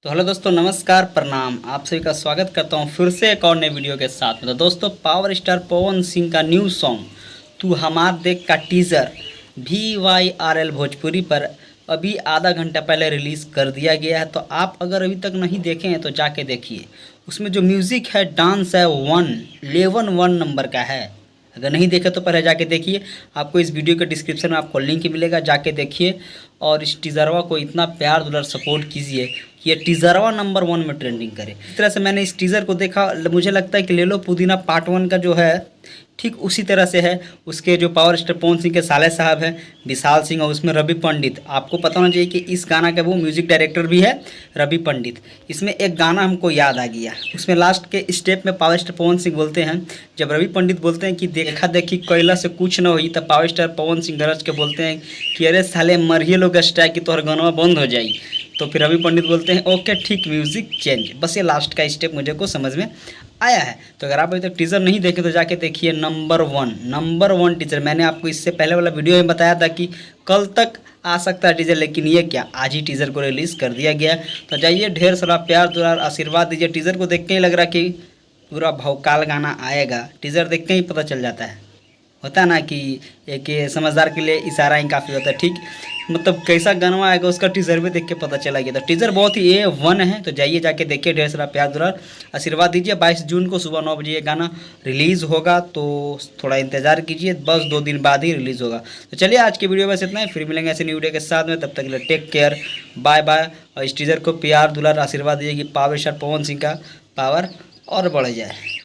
तो हेलो दोस्तों, नमस्कार, प्रणाम। आप सभी का स्वागत करता हूं फिर से एक और नए वीडियो के साथ में। तो दोस्तों, पावर स्टार पवन सिंह का न्यू सॉन्ग तू हमार देख का टीज़र VYRL भोजपुरी पर अभी आधा घंटा पहले रिलीज़ कर दिया गया है। तो आप अगर अभी तक नहीं देखे हैं तो जाके देखिए। उसमें जो म्यूज़िक है, डांस है, 1 नंबर का है। अगर नहीं देखे तो पहले जाके देखिए। आपको इस वीडियो के डिस्क्रिप्शन में आपको लिंक मिलेगा, जाके देखिए। और इस टीज़रवा को इतना प्यार दुलार सपोर्ट कीजिए कि ये टीज़रवा नंबर 1 में ट्रेंडिंग करे। इस तरह से मैंने इस टीज़र को देखा, मुझे लगता है कि ले लो पुदीना पार्ट 1 का जो है ठीक उसी तरह से है। उसके जो पावर स्टार पवन सिंह के साले साहब हैं विशाल सिंह, और उसमें रवि पंडित। आपको पता होना चाहिए कि इस गाना का वो म्यूज़िक डायरेक्टर भी है रवि पंडित। इसमें एक गाना हमको याद आ गया, उसमें लास्ट के स्टेप में पावर स्टार पवन सिंह बोलते हैं, जब रवि पंडित बोलते हैं कि देखा देखी कोयला से कुछ न हुई, तब पावर स्टार पवन सिंह गरज के बोलते हैं कि अरे साले मरिए लोग स्ट्राइक की तोहर गाना बंद हो जाई। तो फिर रवि पंडित बोलते हैं ओके ठीक, म्यूज़िक चेंज। बस ये लास्ट का स्टेप मुझे को समझ में आया है। तो अगर आप अभी तक टीज़र नहीं देखे तो जाके देखिए। Number one teaser. मैंने आपको इससे पहले वाला वीडियो में बताया था कि कल तक आ सकता है टीज़र, लेकिन ये क्या, आज ही टीज़र को रिलीज़ कर दिया गया। तो जाइए, ढेर सारा प्यार दुलार आशीर्वाद दीजिए। टीज़र को देख के ही लग रहा कि पूरा भौकाल गाना आएगा। टीज़र देख के ही पता चल जाता है। होता है ना कि एक समझदार के लिए इशारा ही काफ़ी होता है। ठीक, मतलब कैसा गाना आएगा उसका टीज़र भी देख के पता चला गया। तो टीज़र बहुत ही A1 है। तो जाइए, जाके देखिए, ढेर सारा प्यार दुलार आशीर्वाद दीजिए। 22 जून को सुबह 9 बजे ये गाना रिलीज़ होगा, तो थोड़ा इंतज़ार कीजिए। बस 2 दिन बाद ही रिलीज़ होगा। तो चलिए, आज की वीडियो बस इतना ही। फिर मिलेंगे ऐसे न्यू वीडियो के साथ में। तब तक के लिए टेक केयर, बाय बाय। और इस टीज़र को प्यार दुलार आशीर्वाद दीजिए कि पावर स्टार पवन सिंह का पावर और बढ़ जाए।